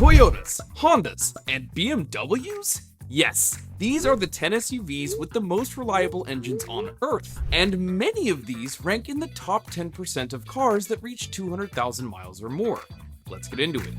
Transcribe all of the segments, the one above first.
Toyotas, Hondas, and BMWs? Yes, these are the 10 SUVs with the most reliable engines on Earth, and many of these rank in the top 10% of cars that reach 200,000 miles or more. Let's get into it.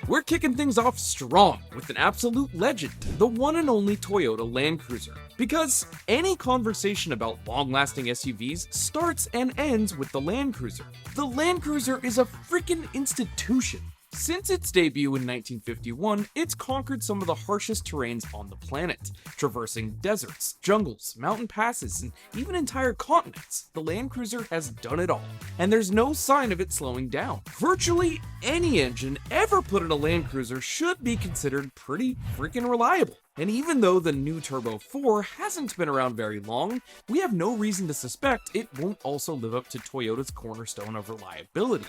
We're kicking things off strong with an absolute legend, the one and only Toyota Land Cruiser. Because any conversation about long-lasting SUVs starts and ends with the Land Cruiser. The Land Cruiser is a freaking institution. Since its debut in 1951, it's conquered some of the harshest terrains on the planet, traversing deserts, jungles, mountain passes, and even entire continents. The Land Cruiser has done it all, and there's no sign of it slowing down. Virtually any engine ever put in a Land Cruiser should be considered pretty freaking reliable. And even though the new Turbo 4 hasn't been around very long, we have no reason to suspect it won't also live up to Toyota's cornerstone of reliability.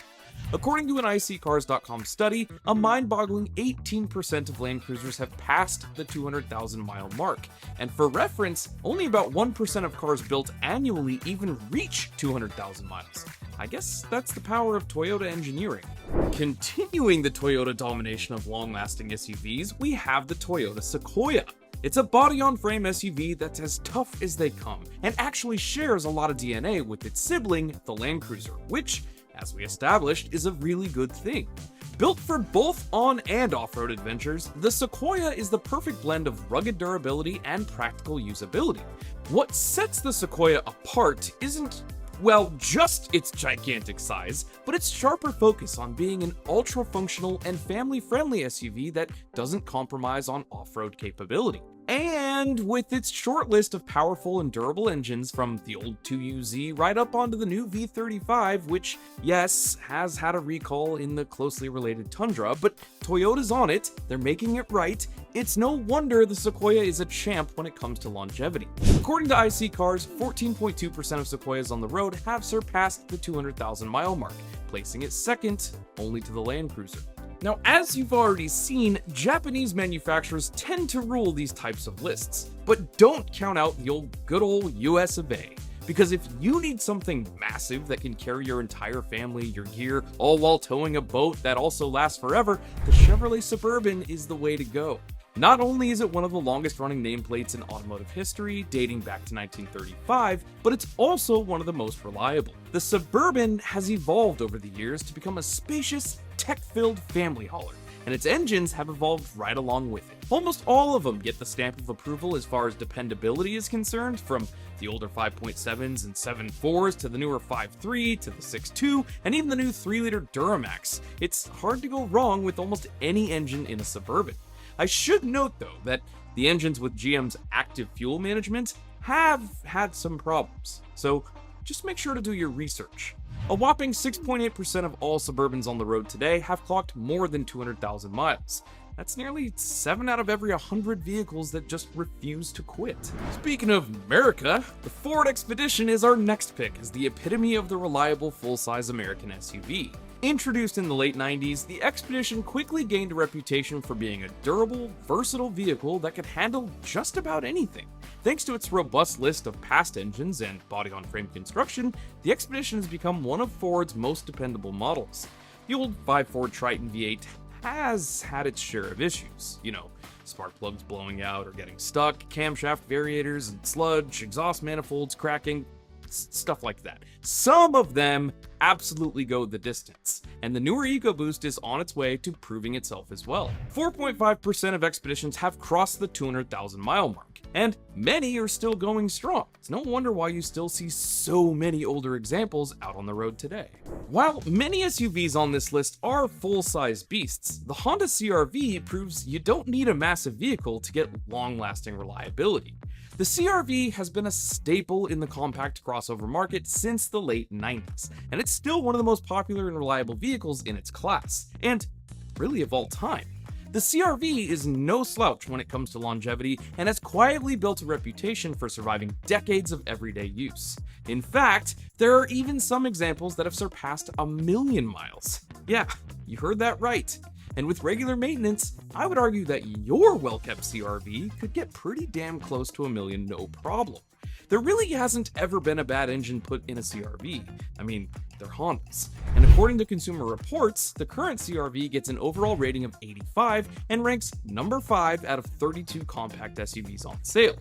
According to an iSeeCars.com study, a mind-boggling 18% of Land Cruisers have passed the 200,000 mile mark. And for reference, only about 1% of cars built annually even reach 200,000 miles. I guess that's the power of Toyota engineering. Continuing the Toyota domination of long-lasting SUVs, we have the Toyota Sequoia. It's a body-on-frame SUV that's as tough as they come, and actually shares a lot of DNA with its sibling, the Land Cruiser, which, as we established, is a really good thing. Built for both on and off-road adventures, the Sequoia is the perfect blend of rugged durability and practical usability. What sets the Sequoia apart isn't, well, just its gigantic size, but its sharper focus on being an ultra-functional and family-friendly SUV that doesn't compromise on off-road capability. And with its short list of powerful and durable engines from the old 2UZ right up onto the new V35, which, yes, has had a recall in the closely related Tundra, but Toyota's on it, they're making it right. It's no wonder the Sequoia is a champ when it comes to longevity. According to iSeeCars, 14.2% of Sequoias on the road have surpassed the 200,000 mile mark, placing it second only to the Land Cruiser. Now, as you've already seen, Japanese manufacturers tend to rule these types of lists, but don't count out the good old US of A. Because if you need something massive that can carry your entire family, your gear, all while towing a boat that also lasts forever, the Chevrolet Suburban is the way to go. Not only is it one of the longest running nameplates in automotive history, dating back to 1935, but it's also one of the most reliable. The Suburban has evolved over the years to become a spacious, tech-filled family hauler, and its engines have evolved right along with it. Almost all of them get the stamp of approval as far as dependability is concerned, from the older 5.7s and 7.4s to the newer 5.3 to the 6.2, and even the new 3-liter Duramax. It's hard to go wrong with almost any engine in a Suburban. I should note, though, that the engines with GM's active fuel management have had some problems, so just make sure to do your research. A whopping 6.8% of all Suburbans on the road today have clocked more than 200,000 miles. That's nearly 7 out of every 100 vehicles that just refuse to quit. Speaking of America, the Ford Expedition is our next pick as the epitome of the reliable full-size American SUV. Introduced in the late 90s, the Expedition quickly gained a reputation for being a durable, versatile vehicle that could handle just about anything. Thanks to its robust list of past engines and body-on-frame construction, the Expedition has become one of Ford's most dependable models. The old 5.4 Triton V8 has had its share of issues. Spark plugs blowing out or getting stuck, camshaft variators and sludge, exhaust manifolds cracking, stuff like that. Some of them absolutely go the distance, and the newer EcoBoost is on its way to proving itself as well. 4.5% of Expeditions have crossed the 200,000 mile mark, and many are still going strong. It's no wonder why you still see so many older examples out on the road today. While many SUVs on this list are full-size beasts, the Honda CR-V proves you don't need a massive vehicle to get long-lasting reliability. The CR-V has been a staple in the compact crossover market since the late 90s, and it's still one of the most popular and reliable vehicles in its class, and really of all time. The CR-V is no slouch when it comes to longevity and has quietly built a reputation for surviving decades of everyday use. In fact, there are even some examples that have surpassed 1 million miles. Yeah, you heard that right. And with regular maintenance, I would argue that your well-kept CR-V could get pretty damn close to 1 million no problem. There really hasn't ever been a bad engine put in a CR-V. I mean, they're Hondas. And according to Consumer Reports, the current CR-V gets an overall rating of 85 and ranks number 5 out of 32 compact SUVs on sale.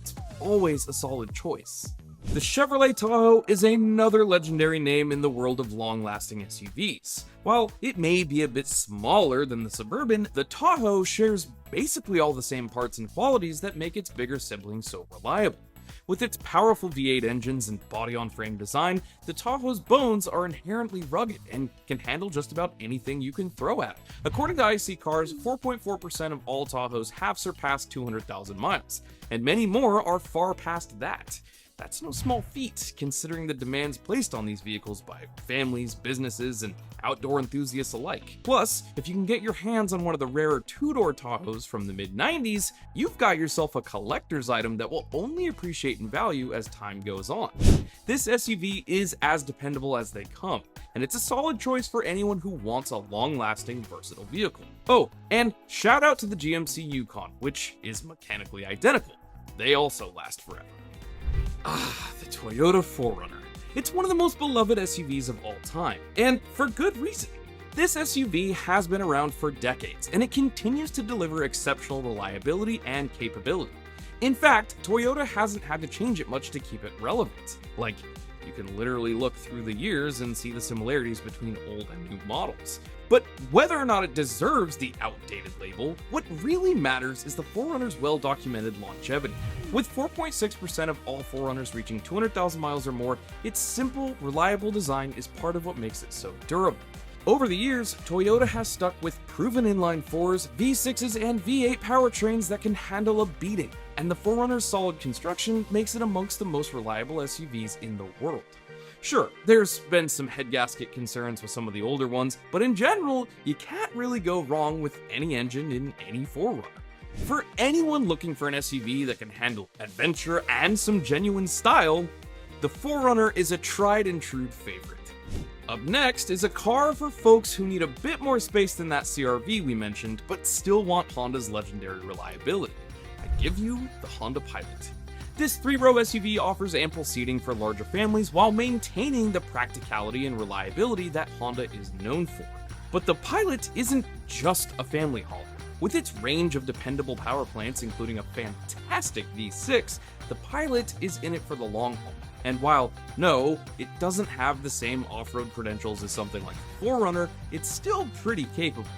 It's always a solid choice. The Chevrolet Tahoe is another legendary name in the world of long-lasting SUVs. While it may be a bit smaller than the Suburban, the Tahoe shares basically all the same parts and qualities that make its bigger sibling so reliable. With its powerful V8 engines and body-on-frame design, the Tahoe's bones are inherently rugged and can handle just about anything you can throw at it. According to IC Cars, 4.4% of all Tahoes have surpassed 200,000 miles, and many more are far past that. That's no small feat, considering the demands placed on these vehicles by families, businesses, and outdoor enthusiasts alike. Plus, if you can get your hands on one of the rarer two-door Tahoes from the mid-90s, you've got yourself a collector's item that will only appreciate in value as time goes on. This SUV is as dependable as they come, and it's a solid choice for anyone who wants a long-lasting, versatile vehicle. Oh, and shout out to the GMC Yukon, which is mechanically identical. They also last forever. The Toyota 4Runner. It's one of the most beloved SUVs of all time, and for good reason. This SUV has been around for decades, and it continues to deliver exceptional reliability and capability. In fact, Toyota hasn't had to change it much to keep it relevant. Like, you can literally look through the years and see the similarities between old and new models. But whether or not it deserves the outdated label, what really matters is the 4Runner's well-documented longevity. With 4.6% of all 4Runners reaching 200,000 miles or more, its simple, reliable design is part of what makes it so durable. Over the years, Toyota has stuck with proven inline 4s, V6s, and V8 powertrains that can handle a beating, and the 4Runner's solid construction makes it amongst the most reliable SUVs in the world. Sure, there's been some head gasket concerns with some of the older ones, but in general, you can't really go wrong with any engine in any 4Runner. For anyone looking for an SUV that can handle adventure and some genuine style, the 4Runner is a tried and true favorite. Up next is a car for folks who need a bit more space than that CR-V we mentioned, but still want Honda's legendary reliability. I give you the Honda Pilot. This 3-row SUV offers ample seating for larger families while maintaining the practicality and reliability that Honda is known for. But the Pilot isn't just a family hauler. With its range of dependable power plants, including a fantastic V6, the Pilot is in it for the long haul. And while, no, it doesn't have the same off-road credentials as something like the 4Runner, it's still pretty capable.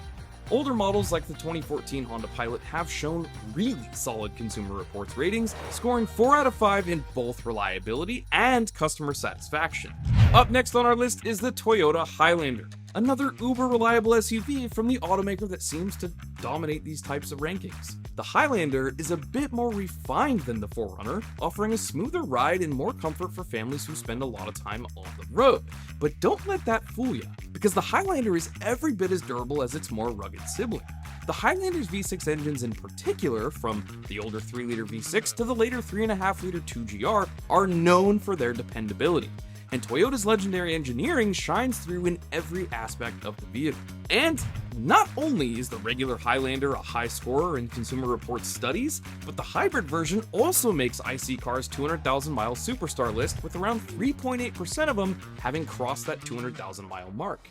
Older models like the 2014 Honda Pilot have shown really solid Consumer Reports ratings, scoring 4 out of 5 in both reliability and customer satisfaction. Up next on our list is the Toyota Highlander, another uber-reliable SUV from the automaker that seems to dominate these types of rankings. The Highlander is a bit more refined than the 4Runner, offering a smoother ride and more comfort for families who spend a lot of time on the road. But don't let that fool you, because the Highlander is every bit as durable as its more rugged sibling. The Highlander's V6 engines in particular, from the older 3-liter V6 to the later 3.5-liter 2GR, are known for their dependability. And Toyota's legendary engineering shines through in every aspect of the vehicle. And not only is the regular Highlander a high scorer in Consumer Reports studies, but the hybrid version also makes IC Cars' 200,000-mile superstar list, with around 3.8% of them having crossed that 200,000-mile mark.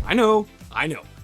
I know.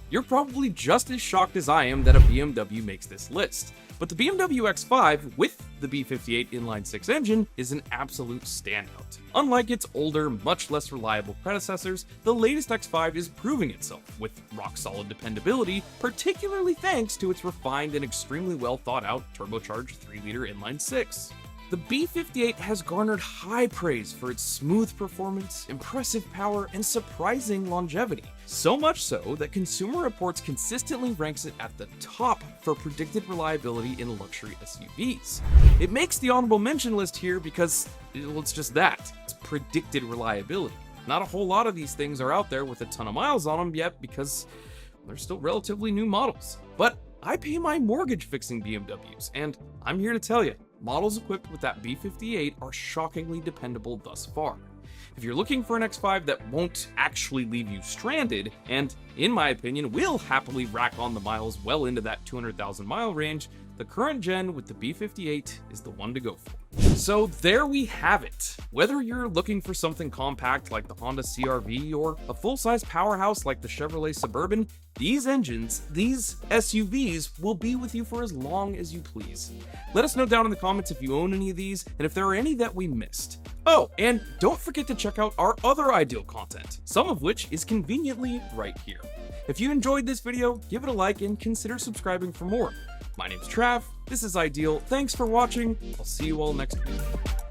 You're probably just as shocked as I am that a BMW makes this list. But the BMW X5 with the B58 inline-6 engine is an absolute standout. Unlike its older, much less reliable predecessors, the latest X5 is proving itself with rock-solid dependability, particularly thanks to its refined and extremely well-thought-out turbocharged 3-liter inline-6. The B58 has garnered high praise for its smooth performance, impressive power, and surprising longevity. So much so that Consumer Reports consistently ranks it at the top for predicted reliability in luxury SUVs. It makes the honorable mention list here because, well, it's just that. It's predicted reliability. Not a whole lot of these things are out there with a ton of miles on them yet because they're still relatively new models. But I pay my mortgage fixing BMWs, and I'm here to tell you, models equipped with that B58 are shockingly dependable thus far. If you're looking for an X5 that won't actually leave you stranded, and in my opinion will happily rack on the miles well into that 200,000 mile range, the current gen with the B58 is the one to go for. So there we have it. Whether you're looking for something compact like the Honda CR-V or a full-size powerhouse like the Chevrolet Suburban, these engines, these SUVs, will be with you for as long as you please. Let us know down in the comments if you own any of these and if there are any that we missed. Oh, and don't forget to check out our other ideal content, some of which is conveniently right here. If you enjoyed this video, give it a like and consider subscribing for more. My name's Trav, this is Ideal, thanks for watching, I'll see you all next week.